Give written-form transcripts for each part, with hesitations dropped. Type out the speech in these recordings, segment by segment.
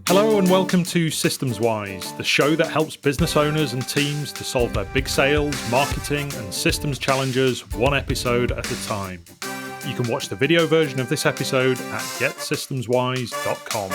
Hello and welcome to Systems Wise, the show that helps business owners and teams to solve their big sales, marketing, and systems challenges one episode at a time. You can watch the video version of this episode at getsystemswise.com.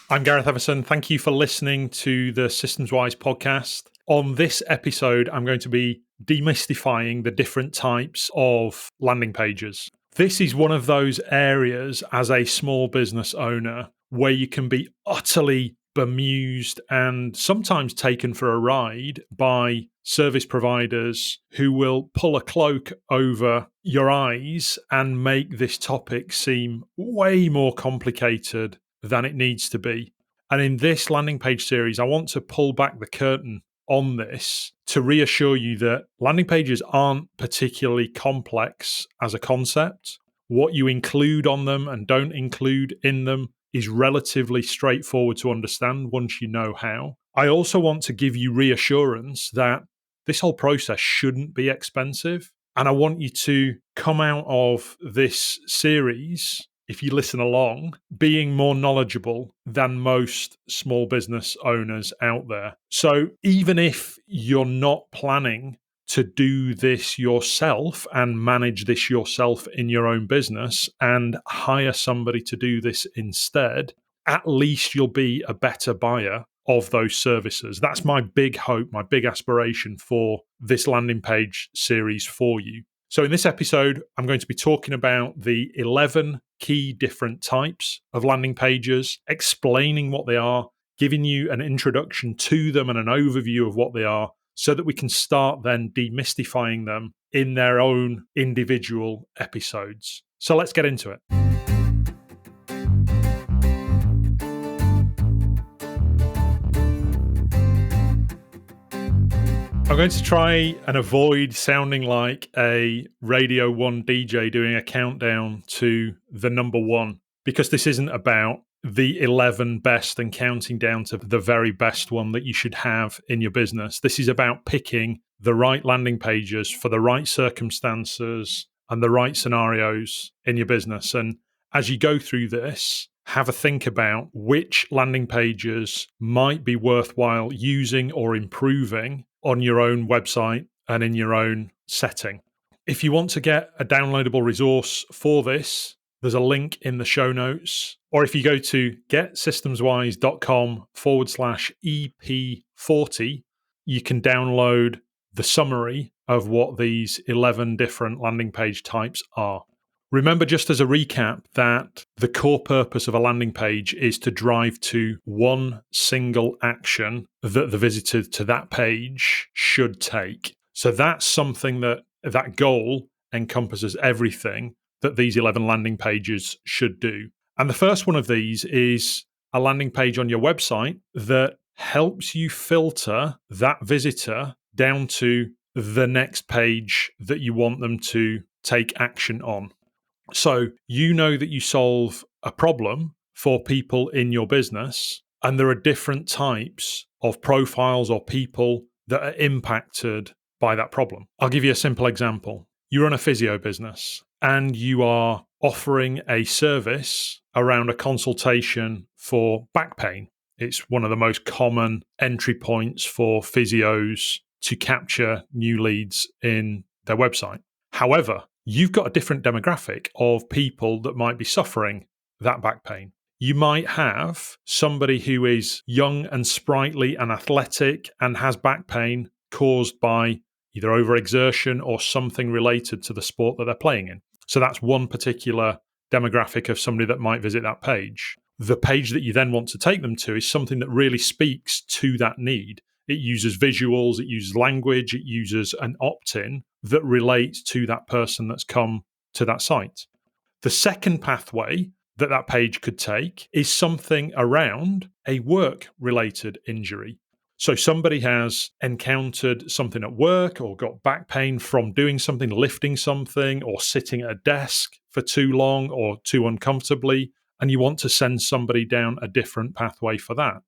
I'm Gareth Everson. Thank you for listening to the Systems Wise podcast. On this episode, I'm going to be demystifying the different types of landing pages. This is one of those areas as a small business owner where you can be utterly bemused and sometimes taken for a ride by service providers who will pull a cloak over your eyes and make this topic seem way more complicated than it needs to be. And in this landing page series, I want to pull back the curtain on this to reassure you that landing pages aren't particularly complex as a concept. What you include on them and don't include in them is relatively straightforward to understand once you know how. I also want to give you reassurance that this whole process shouldn't be expensive. And I want you to come out of this series, if you listen along, being more knowledgeable than most small business owners out there. So even if you're not planning to do this yourself and manage this yourself in your own business and hire somebody to do this instead, at least you'll be a better buyer of those services. That's my big hope, my big aspiration for this landing page series for you. So in this episode, I'm going to be talking about the 11 key different types of landing pages, explaining what they are, giving you an introduction to them and an overview of what they are, so that we can start then demystifying them in their own individual episodes. So let's get into it. I'm going to try and avoid sounding like a Radio 1 DJ doing a countdown to the number one, because this isn't about the 11 best and counting down to the very best one that you should have in your business. This is about picking the right landing pages for the right circumstances and the right scenarios in your business. And as you go through this, have a think about which landing pages might be worthwhile using or improving on your own website and in your own setting. If you want to get a downloadable resource for this, there's a link in the show notes. Or if you go to getsystemswise.com/EP40, you can download the summary of what these 11 different landing page types are. Remember, just as a recap, that the core purpose of a landing page is to drive to one single action that the visitor to that page should take. So that's something that goal encompasses everything that these 11 landing pages should do. And the first one of these is a landing page on your website that helps you filter that visitor down to the next page that you want them to take action on. So you know that you solve a problem for people in your business, and there are different types of profiles or people that are impacted by that problem. I'll give you a simple example. You run a physio business and you are offering a service around a consultation for back pain. It's one of the most common entry points for physios to capture new leads in their website. However, you've got a different demographic of people that might be suffering that back pain. You might have somebody who is young and sprightly and athletic and has back pain caused by either overexertion or something related to the sport that they're playing in. So that's one particular demographic of somebody that might visit that page. The page that you then want to take them to is something that really speaks to that need. It uses visuals, it uses language, it uses an opt-in that relates to that person that's come to that site. The second pathway that page could take is something around a work-related injury. So somebody has encountered something at work or got back pain from doing something, lifting something, or sitting at a desk for too long or too uncomfortably, and you want to send somebody down a different pathway for that.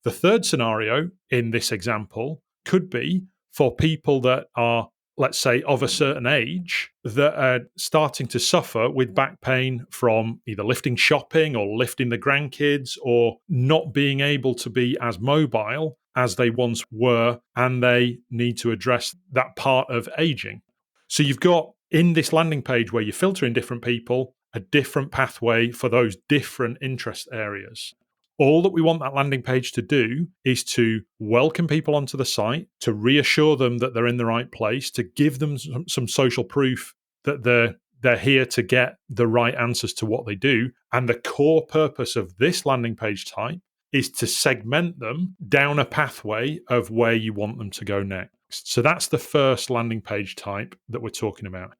The third scenario in this example could be for people that are let's say, of a certain age that are starting to suffer with back pain from either lifting shopping or lifting the grandkids or not being able to be as mobile as they once were, and they need to address that part of aging. So you've got in this landing page where you're filtering different people, a different pathway for those different interest areas. All that we want that landing page to do is to welcome people onto the site, to reassure them that they're in the right place, to give them some social proof that they're here to get the right answers to what they do. And the core purpose of this landing page type is to segment them down a pathway of where you want them to go next. So that's the first landing page type that we're talking about.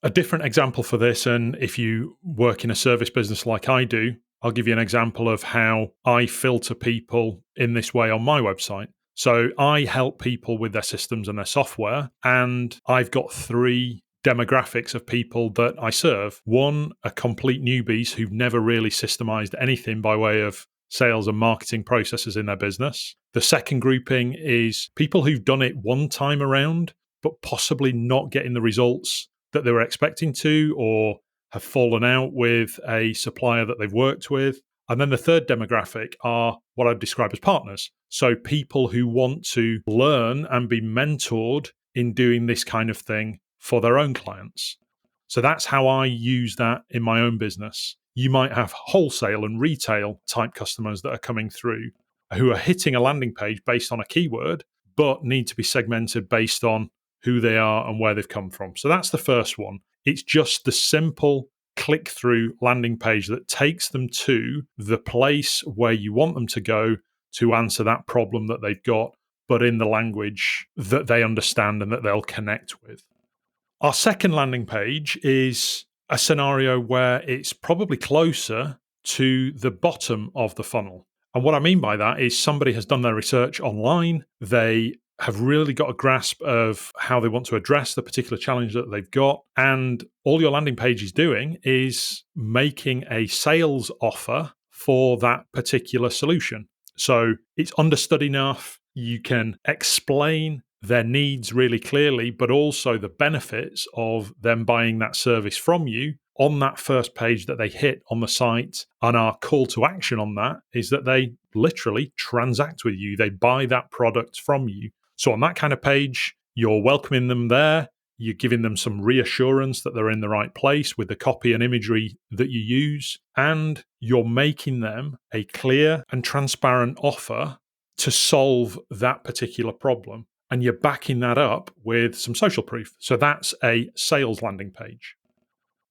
A different example for this, and if you work in a service business like I do, I'll give you an example of how I filter people in this way on my website. So I help people with their systems and their software, and I've got 3 demographics of people that I serve. One, are complete newbies who've never really systemized anything by way of sales and marketing processes in their business. The second grouping is people who've done it one time around, but possibly not getting the results that they were expecting to, or have fallen out with a supplier that they've worked with. And then the third demographic are what I'd describe as partners. So people who want to learn and be mentored in doing this kind of thing for their own clients. So that's how I use that in my own business. You might have wholesale and retail type customers that are coming through who are hitting a landing page based on a keyword, but need to be segmented based on who they are and where they've come from. So that's the first one. It's just the simple click through landing page that takes them to the place where you want them to go to answer that problem that they've got, but in the language that they understand and that they'll connect with. Our second landing page is a scenario where it's probably closer to the bottom of the funnel. And what I mean by that is somebody has done their research online. They have really got a grasp of how they want to address the particular challenge that they've got. And all your landing page is doing is making a sales offer for that particular solution. So it's understood enough. You can explain their needs really clearly, but also the benefits of them buying that service from you on that first page that they hit on the site. And our call to action on that is that they literally transact with you. They buy that product from you. So on that kind of page, you're welcoming them there. You're giving them some reassurance that they're in the right place with the copy and imagery that you use. And you're making them a clear and transparent offer to solve that particular problem. And you're backing that up with some social proof. So that's a sales landing page.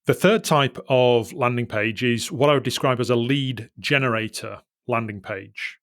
The third type of landing page is what I would describe as a lead generator landing page.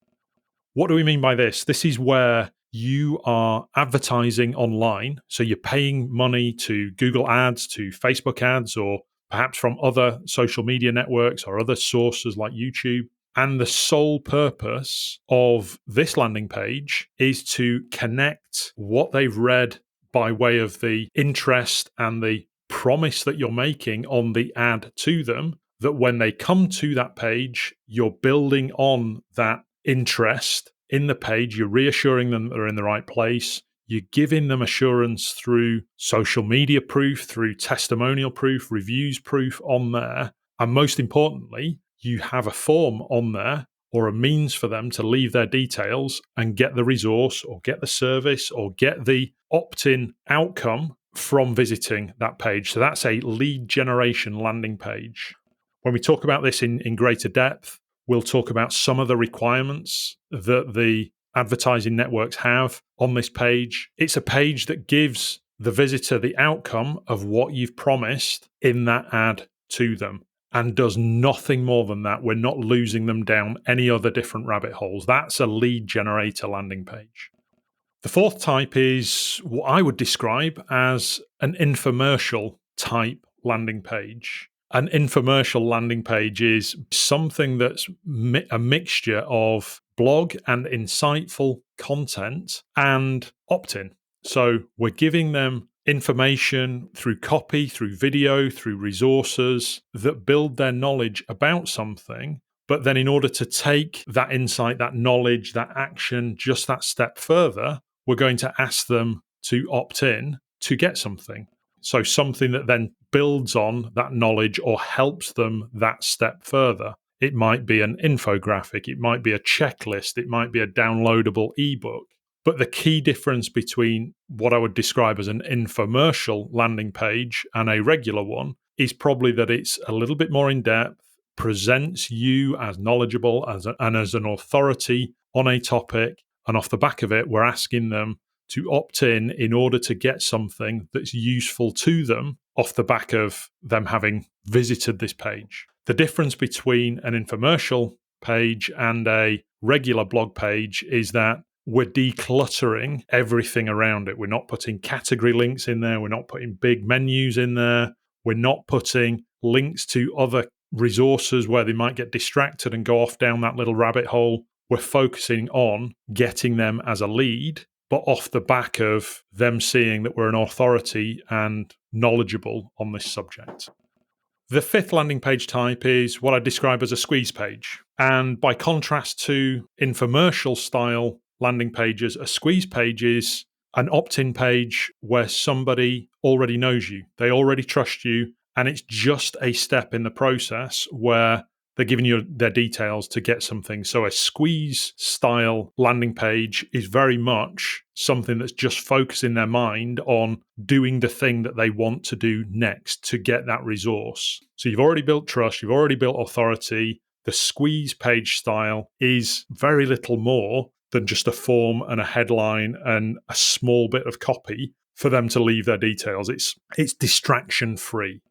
What do we mean by this? This is where you are advertising online. So you're paying money to Google Ads, to Facebook ads, or perhaps from other social media networks or other sources like YouTube. And the sole purpose of this landing page is to connect what they've read by way of the interest and the promise that you're making on the ad to them, that when they come to that page, you're building on that interest in the page. You're reassuring them that they're in the right place. You're giving them assurance through social media proof, through testimonial proof, reviews proof on there. And most importantly, you have a form on there or a means for them to leave their details and get the resource or get the service or get the opt-in outcome from visiting that page. So that's a lead generation landing page. When we talk about this in greater depth, we'll talk about some of the requirements that the advertising networks have on this page. It's a page that gives the visitor the outcome of what you've promised in that ad to them and does nothing more than that. We're not losing them down any other different rabbit holes. That's a lead generator landing page. The fourth type is what I would describe as an infomercial type landing page. An infomercial landing page is something that's a mixture of blog and insightful content and opt-in. So we're giving them information through copy, through video, through resources that build their knowledge about something. But then in order to take that insight, that knowledge, that action, just that step further, we're going to ask them to opt in to get something. So something that then builds on that knowledge or helps them that step further. It might be an infographic, it might be a checklist, it might be a downloadable ebook. But the key difference between what I would describe as an infomercial landing page and a regular one is probably that it's a little bit more in depth, presents you as knowledgeable and as an authority on a topic. And off the back of it, we're asking them to opt in order to get something that's useful to them off the back of them having visited this page. The difference between an infomercial page and a regular blog page is that we're decluttering everything around it. We're not putting category links in there. We're not putting big menus in there. We're not putting links to other resources where they might get distracted and go off down that little rabbit hole. We're focusing on getting them as a lead, but off the back of them seeing that we're an authority and knowledgeable on this subject. The fifth landing page type is what I describe as a squeeze page. And by contrast to infomercial style landing pages, a squeeze page is an opt-in page where somebody already knows you, they already trust you, and it's just a step in the process where they're giving you their details to get something. So a squeeze style landing page is very much something that's just focusing their mind on doing the thing that they want to do next to get that resource. So you've already built trust, you've already built authority. The squeeze page style is very little more than just a form and a headline and a small bit of copy for them to leave their details. It's distraction free.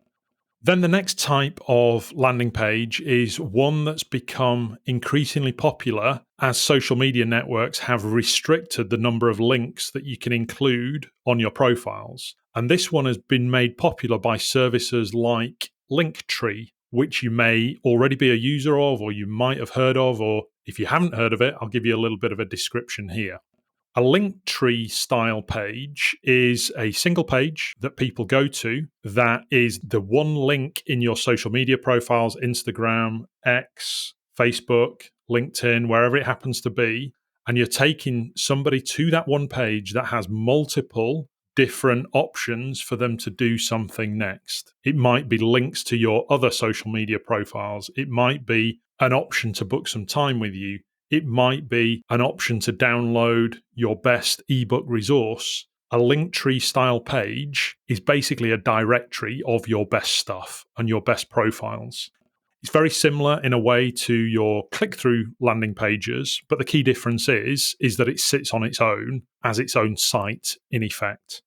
Then the next type of landing page is one that's become increasingly popular as social media networks have restricted the number of links that you can include on your profiles. And this one has been made popular by services like Linktree, which you may already be a user of, or you might have heard of, or if you haven't heard of it, I'll give you a little bit of a description here. A Linktree style page is a single page that people go to that is the one link in your social media profiles, Instagram, X, Facebook, LinkedIn, wherever it happens to be. And you're taking somebody to that one page that has multiple different options for them to do something next. It might be links to your other social media profiles. It might be an option to book some time with you. It might be an option to download your best ebook resource. A Linktree style page is basically a directory of your best stuff and your best profiles. It's very similar in a way to your click-through landing pages, but the key difference is that it sits on its own as its own site in effect.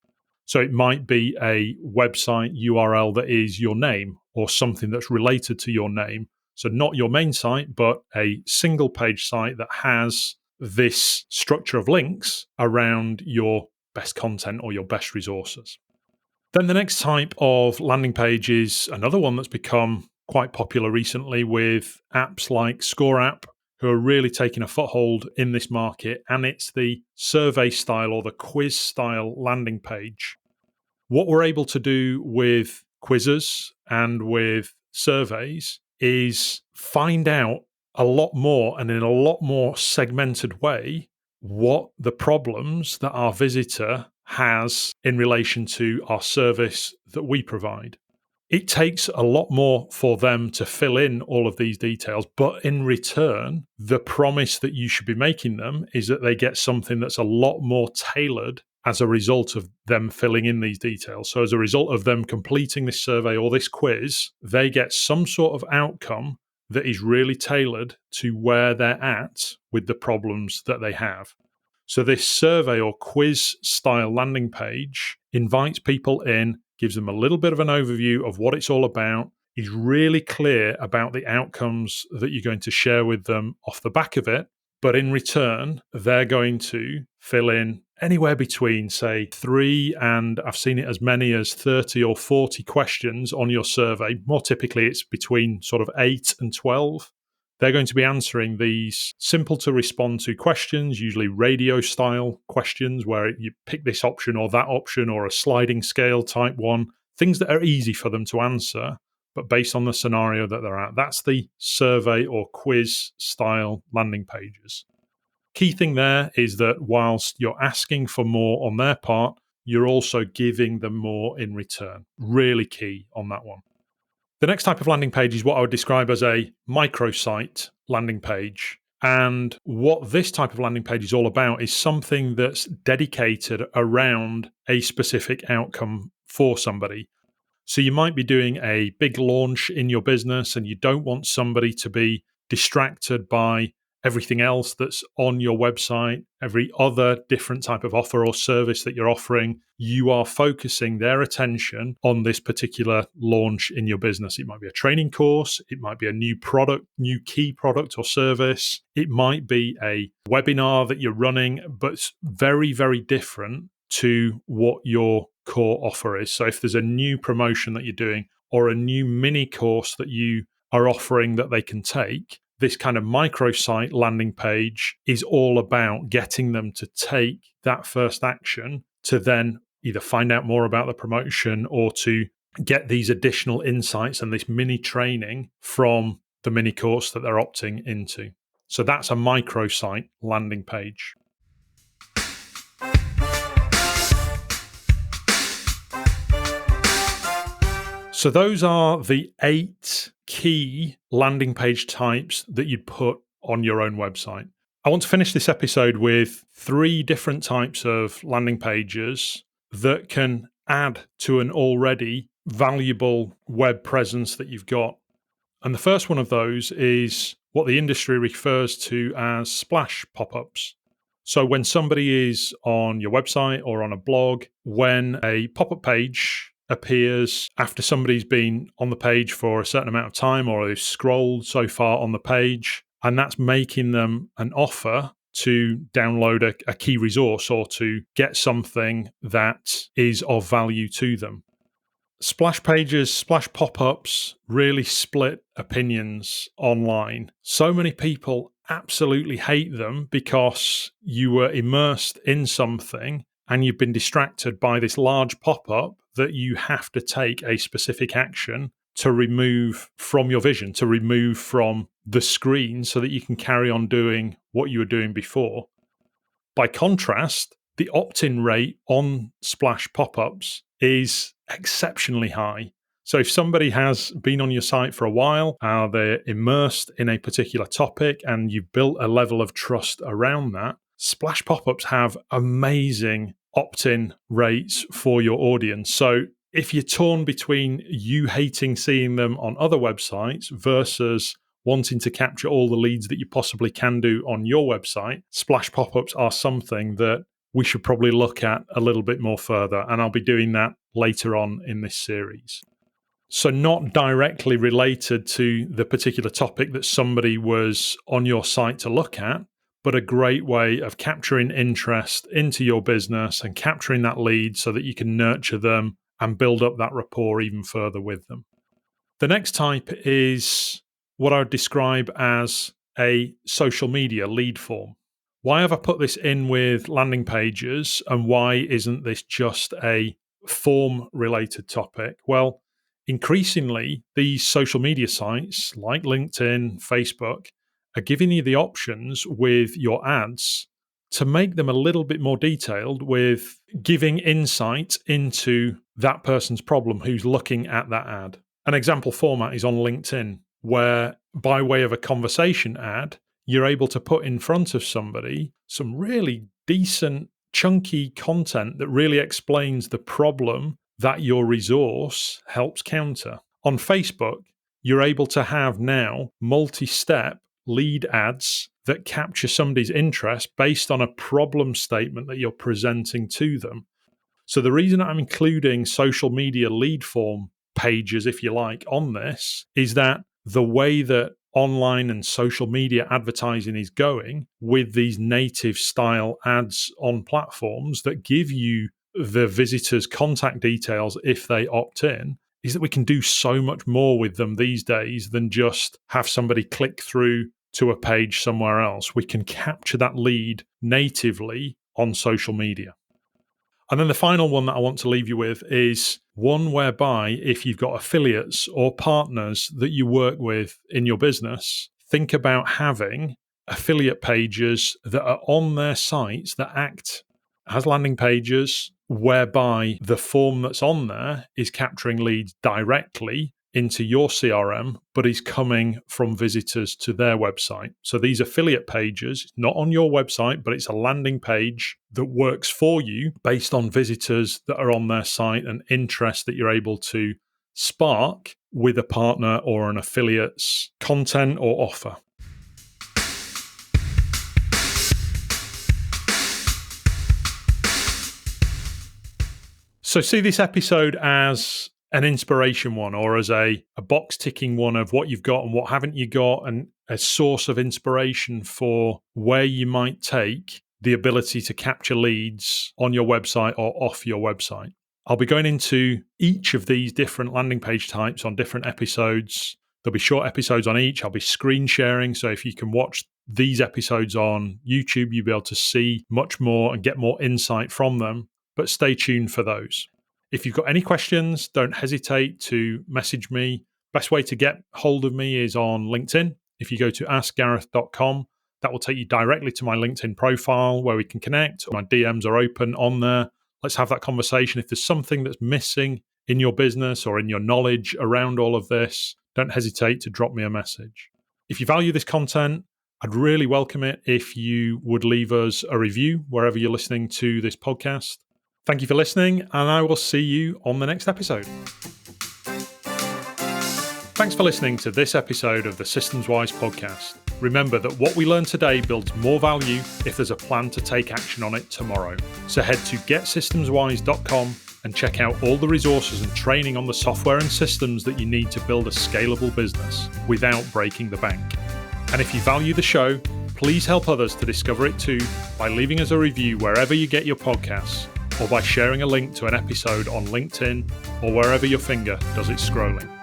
So it might be a website URL that is your name or something that's related to your name. So not your main site, but a single page site that has this structure of links around your best content or your best resources. Then the next type of landing page is another one that's become quite popular recently with apps like ScoreApp, who are really taking a foothold in this market, and it's the survey style or the quiz style landing page. What we're able to do with quizzes and with surveys is find out a lot more and in a lot more segmented way what the problems that our visitor has in relation to our service that we provide. It takes a lot more for them to fill in all of these details, but in return, the promise that you should be making them is that they get something that's a lot more tailored as a result of them filling in these details. So as a result of them completing this survey or this quiz, they get some sort of outcome that is really tailored to where they're at with the problems that they have. So this survey or quiz style landing page invites people in, gives them a little bit of an overview of what it's all about, is really clear about the outcomes that you're going to share with them off the back of it. But in return, they're going to fill in anywhere between, say, 3 and I've seen it as many as 30 or 40 questions on your survey. More typically, it's between sort of 8 and 12. They're going to be answering these simple to respond to questions, usually radio style questions where you pick this option or that option or a sliding scale type one, things that are easy for them to answer, but based on the scenario that they're at. That's the survey or quiz style landing pages. Key thing there is that whilst you're asking for more on their part, you're also giving them more in return. Really key on that one. The next type of landing page is what I would describe as a microsite landing page. And what this type of landing page is all about is something that's dedicated around a specific outcome for somebody. So you might be doing a big launch in your business and you don't want somebody to be distracted by everything else that's on your website, every other different type of offer or service that you're offering. You are focusing their attention on this particular launch in your business. It might be a training course, it might be a new product, new key product or service, it might be a webinar that you're running, but it's very, very different to what your core offer is. So if there's a new promotion that you're doing or a new mini course that you are offering that they can take, this kind of microsite landing page is all about getting them to take that first action to then either find out more about the promotion or to get these additional insights and this mini training from the mini course that they're opting into. So that's a microsite landing page. So those are the 8 key landing page types that you'd put on your own website. I want to finish this episode with 3 different types of landing pages that can add to an already valuable web presence that you've got. And the first one of those is what the industry refers to as splash pop-ups. So when somebody is on your website or on a blog, when a pop-up page appears after somebody's been on the page for a certain amount of time or they've scrolled so far on the page, and that's making them an offer to download a key resource or to get something that is of value to them. Splash pages, splash pop-ups really split opinions online. So many people absolutely hate them because you were immersed in something and you've been distracted by this large pop-up that you have to take a specific action to remove from your vision, to remove from the screen so that you can carry on doing what you were doing before. By contrast, the opt-in rate on splash pop-ups is exceptionally high. So if somebody has been on your site for a while, they're immersed in a particular topic and you've built a level of trust around that, splash pop-ups have amazing opt-in rates for your audience. So if you're torn between you hating seeing them on other websites versus wanting to capture all the leads that you possibly can do on your website, splash pop-ups are something that we should probably look at a little bit more further. And I'll be doing that later on in this series. So not directly related to the particular topic that somebody was on your site to look at, but a great way of capturing interest into your business and capturing that lead so that you can nurture them and build up that rapport even further with them. The next type is what I would describe as a social media lead form. Why have I put this in with landing pages and why isn't this just a form-related topic? Well, increasingly, these social media sites like LinkedIn, Facebook are giving you the options with your ads to make them a little bit more detailed with giving insight into that person's problem who's looking at that ad. An example format is on LinkedIn, where by way of a conversation ad, you're able to put in front of somebody some really decent, chunky content that really explains the problem that your resource helps counter. On Facebook, you're able to have now multi-step lead ads that capture somebody's interest based on a problem statement that you're presenting to them. So the reason I'm including social media lead form pages, if you like, on this is that the way that online and social media advertising is going with these native style ads on platforms that give you the visitor's contact details if they opt in, is that we can do so much more with them these days than just have somebody click through to a page somewhere else. We can capture that lead natively on social media. And then the final one that I want to leave you with is one whereby if you've got affiliates or partners that you work with in your business, think about having affiliate pages that are on their sites that act as landing pages whereby the form that's on there is capturing leads directly into your CRM, but is coming from visitors to their website. So these affiliate pages, not on your website, but it's a landing page that works for you based on visitors that are on their site and interest that you're able to spark with a partner or an affiliate's content or offer. So see this episode as an inspiration one, or as a box ticking one of what you've got and what haven't you got, and a source of inspiration for where you might take the ability to capture leads on your website or off your website. I'll be going into each of these different landing page types on different episodes. There'll be short episodes on each. I'll be screen sharing. So if you can watch these episodes on YouTube, you'll be able to see much more and get more insight from them. But stay tuned for those. If you've got any questions, don't hesitate to message me. Best way to get hold of me is on LinkedIn. If you go to askgareth.com, that will take you directly to my LinkedIn profile where we can connect. My DMs are open on there. Let's have that conversation. If there's something that's missing in your business or in your knowledge around all of this, don't hesitate to drop me a message. If you value this content, I'd really welcome it if you would leave us a review wherever you're listening to this podcast. Thank you for listening, and I will see you on the next episode. Thanks for listening to this episode of the Systems Wise podcast. Remember that what we learn today builds more value if there's a plan to take action on it tomorrow. So head to getsystemswise.com and check out all the resources and training on the software and systems that you need to build a scalable business without breaking the bank. And if you value the show, please help others to discover it too by leaving us a review wherever you get your podcasts, or by sharing a link to an episode on LinkedIn or wherever your finger does its scrolling.